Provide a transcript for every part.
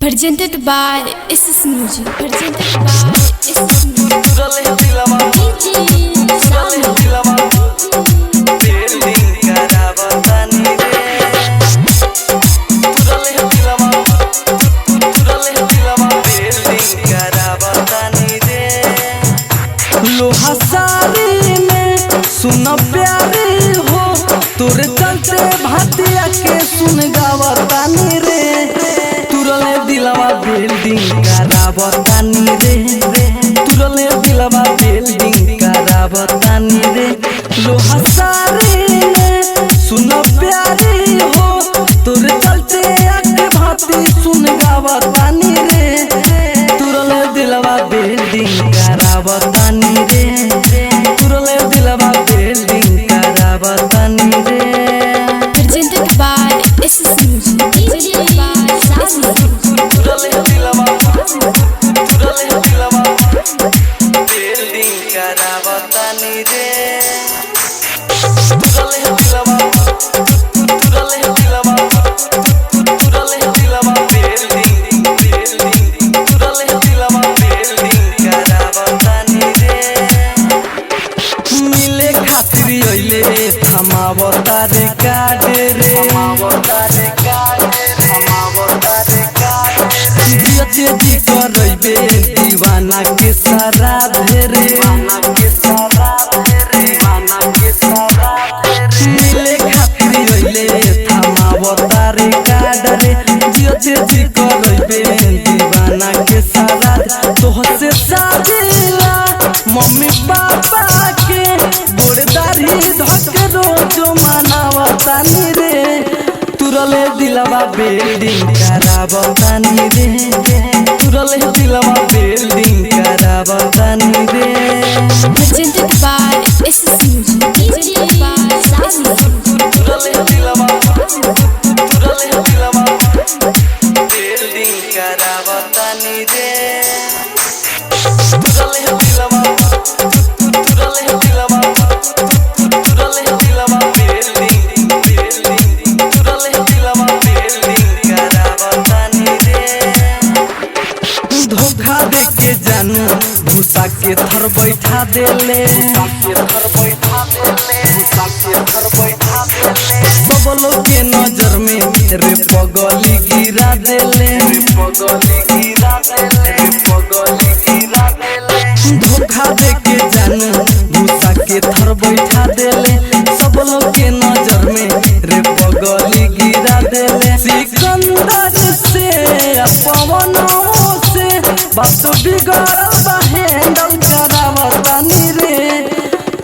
Presented by SS Music. Presented by SS Music. लोहा सारी में सुन प्यारी हो तोरे चलते भातिया के सुन गावतानी रे तुरले दिलवा बिल्डिंग करावतानी रे तुरले दिलवा बिल्डिंग करावतानी रे लोहा सारी में सुन प्यारी हो तोरे चलते आके भाती सुन गावतानी रे तुरले दिलवा बिल्डिंग करावतानी रे तुरले दिलवा बिल्डिंग करावतानी रे। Presented by SS Music. Presented by Sabi. तुरले दिलवा बिल्डिंग करावतानी रे तुरले दिलवा थमावतारे काटे रे जी करबे दीवाना के सारा भेरे मिले खातिर होइले थमावतारे काटे रे जी करबे दीवाना के सारा तोहसे साजिला मम्मी पापा के गोड़दारी धके रोज मनावतानी रे तुरले दिलवा बिल्डिंग करावतानी रे तुरले दिलवा बिल्डिंग करावतानी रे। Presented by SS Music. Presented by Sabi. तुरले दिलवा बिल्डिंग करावतानी रे तुरले दिलवा धोखा दे के जानू भूसा के थर बैठा देले सब लोग के नजर में रे पगली गिरा देले धोखा दे के जानू भूसा के थर बैठा देले सब लोग के नजर में रे पगली गिरा देले सिकंदर से पवन बात बिगड़ल बा हैंडल करावतानी रे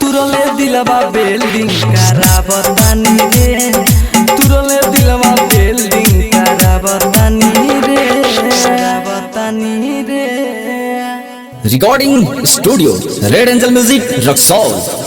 तुरले दिलवा बिल्डिंग करावतानी रे तुरले दिलवा बिल्डिंग करावतानी रे। Recording Studio Red Angel Music Roxol।